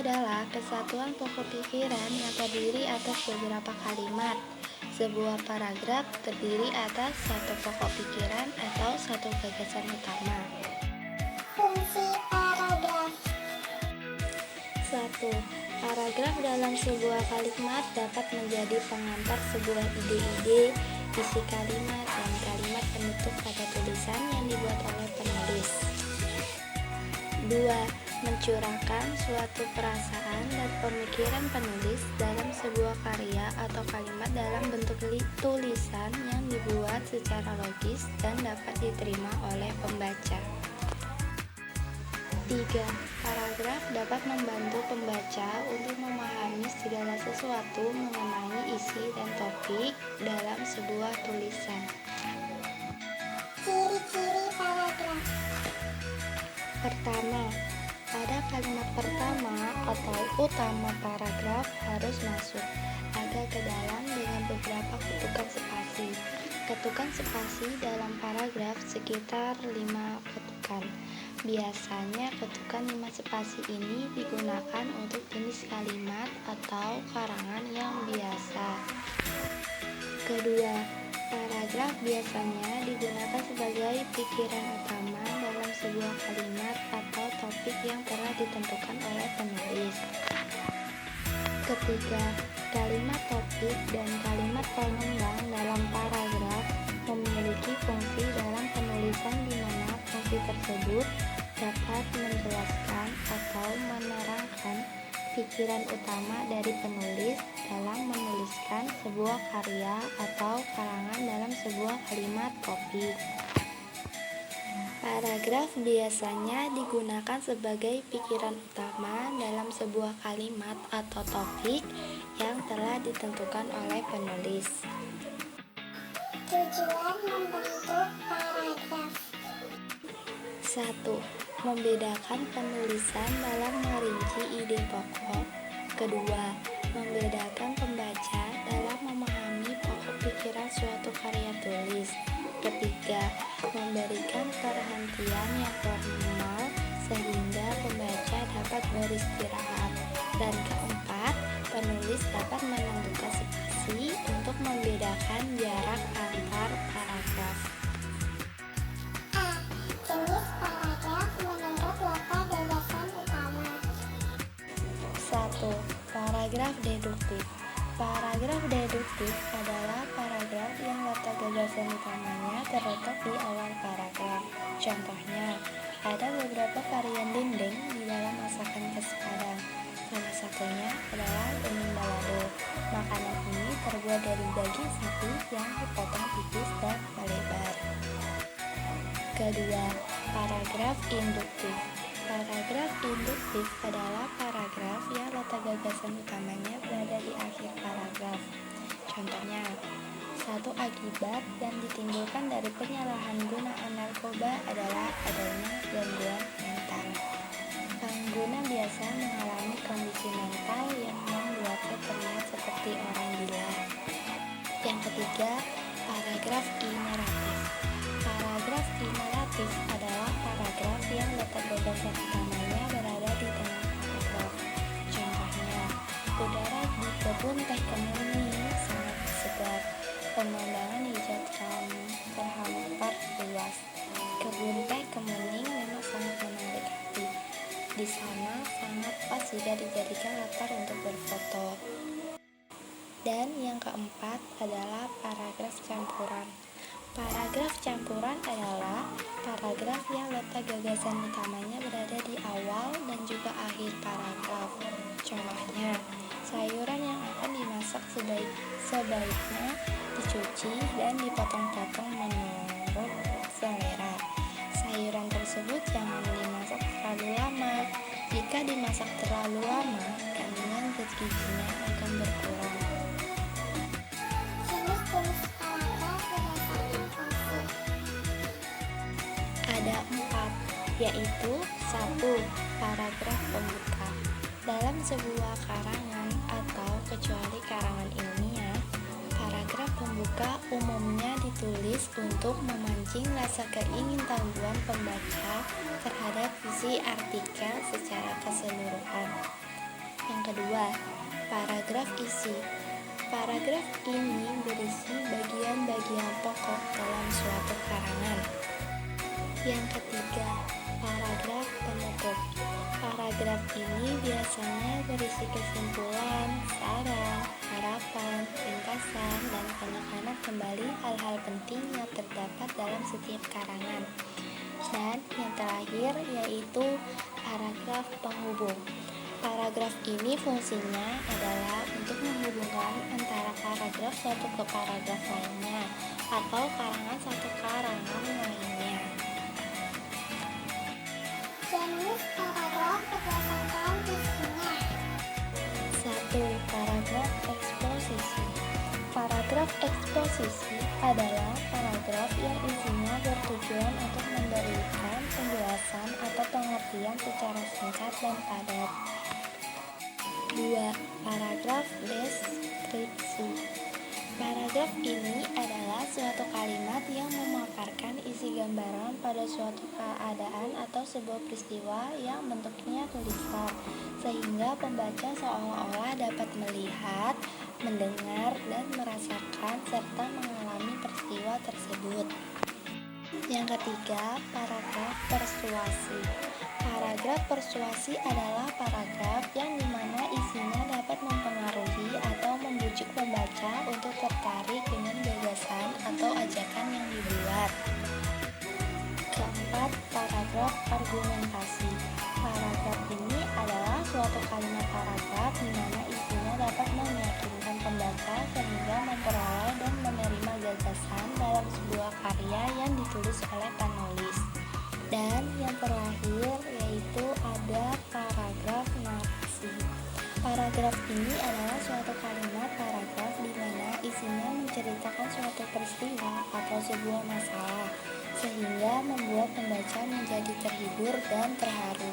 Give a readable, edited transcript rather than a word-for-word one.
adalah kesatuan pokok pikiran yang terdiri atas beberapa kalimat. Sebuah paragraf terdiri atas satu pokok pikiran atau satu gagasan utama. Fungsi paragraf. 1. Paragraf dalam sebuah kalimat dapat menjadi pengantar sebuah ide-ide, isi kalimat, dan kalimat penutup pada tulisan yang dibuat oleh penulis. 2. Mencurahkan suatu perasaan dan pemikiran penulis dalam sebuah karya atau kalimat dalam bentuk tulisan yang dibuat secara logis dan dapat diterima oleh pembaca. 3. Paragraf dapat membantu pembaca untuk memahami segala sesuatu mengenai isi dan topik dalam sebuah tulisan. Ciri-ciri paragraf. Pertama, pada kalimat pertama atau utama paragraf harus masuk agak ke dalam dengan beberapa ketukan spasi. Ketukan spasi dalam paragraf sekitar 5 ketukan. Biasanya ketukan 5 spasi ini digunakan untuk jenis kalimat atau karangan yang biasa. Kedua, paragraf biasanya digunakan sebagai pikiran utama dalam sebuah kalimat atau topik yang telah ditentukan oleh penulis. Ketiga, kalimat topik dan kalimat pengembang dalam paragraf memiliki fungsi dalam penulisan di mana fungsi tersebut dapat menjelaskan atau menerangkan pikiran utama dari penulis dalam menuliskan sebuah karya atau karangan dalam sebuah kalimat topik. Paragraf biasanya digunakan sebagai pikiran utama dalam sebuah kalimat atau topik yang telah ditentukan oleh penulis. Tujuan membentuk paragraf. 1. Membedakan penulisan dalam merinci ide pokok. Kedua, membedakan pembaca dalam memahami pokok pikiran suatu karya tulis. Ketiga, memberikan perhentian yang formal sehingga pembaca dapat beristirahat. Dan keempat, penulis dapat menentukan spasi untuk membedakan jarak antar paragraf. A. Jenis paragraf menurut letak gagasan utama. 1. Paragraf deduktif. Paragraf deduktif adalah paragraf yang letak gagasan utamanya terletak di awal paragraf. Contohnya, ada beberapa varian dendeng di dalam masakan khas Padang. Salah satunya adalah dendeng balado. Makanan ini terbuat dari daging sapi yang dipotong tipis dan melebar. Kedua, paragraf induktif. Paragraf induktif adalah paragraf yang letak gagasan utamanya berada di akhir paragraf. Contohnya, satu akibat yang ditimbulkan dari penyalahgunaan narkoba adalah adanya gangguan mental. Pengguna biasa mengalami kondisi mental yang membuatnya terlihat seperti orang gila. Yang ketiga, paragraf ineratif. Paragraf ineratif adalah paragraf yang letak gagasan utamanya berada di tengah paragraf. Contohnya, udara di kebun teh kemuning sangat segar. Pemandangan hijau terhampar luas. Kebun teh kemuning memang sangat menarik hati. Di sana sangat pas jika dijadikan latar untuk berfoto. Dan yang keempat adalah paragraf campuran. Paragraf campuran adalah paragraf yang letak gagasan utamanya berada di awal dan juga akhir paragraf. Contohnya, sayuran yang akan dimasak sebaiknya dicuci dan dipotong-potong menurut selera. Sayuran tersebut jangan dimasak terlalu lama. Jika dimasak terlalu lama, kandungan zat gizinya akan berkurang. Jenis-jenis paragraf berdasarkan fungsi. Ada 4, yaitu 1. Paragraf pembuka. Dalam sebuah karangan atau kecuali karangan ilmiah, paragraf pembuka umumnya ditulis untuk memancing rasa keingintahuan pembaca terhadap isi artikel secara keseluruhan. Yang kedua, paragraf isi. Paragraf ini berisi bagian-bagian pokok dalam suatu karangan. Yang ketiga, paragraf penutup. Paragraf ini biasanya berisi kesimpulan, saran, harapan, ringkasan, dan penekanan kembali hal-hal penting yang terdapat dalam setiap karangan. Dan yang terakhir yaitu paragraf penghubung. Paragraf ini fungsinya adalah untuk menghubungkan antara paragraf satu ke paragraf lainnya atau karangan satu karangan lainnya. Jenis paragraf berdasarkan isinya. 1. Paragraf eksposisi. Paragraf eksposisi adalah paragraf yang isinya bertujuan untuk memberikan penjelasan atau pengertian secara singkat dan padat. 2. Paragraf deskripsi. Paragraf ini adalah suatu kalimat yang memaparkan isi gambaran pada suatu keadaan atau sebuah peristiwa yang bentuknya tulisan, sehingga pembaca seolah-olah dapat melihat, mendengar, dan merasakan serta mengalami peristiwa tersebut. Yang ketiga, paragraf persuasi. Paragraf persuasi adalah paragraf yang dimana isinya dapat mempengaruhi atau membujuk pembaca untuk tertarik dengan gagasan atau ajakan yang dibuat. Keempat, paragraf argumentasi. Paragraf ini adalah suatu kalimat paragraf di mana isinya dapat meyakinkan pembaca sehingga memperoleh dan menerima gagasan dalam sebuah karya yang ditulis oleh penulis. Dan yang terakhir yaitu ada paragraf narasi. Paragraf ini adalah suatu kalimat paragraf di mana isinya menceritakan suatu peristiwa atau sebuah masalah sehingga membuat pembaca menjadi terhibur dan terharu.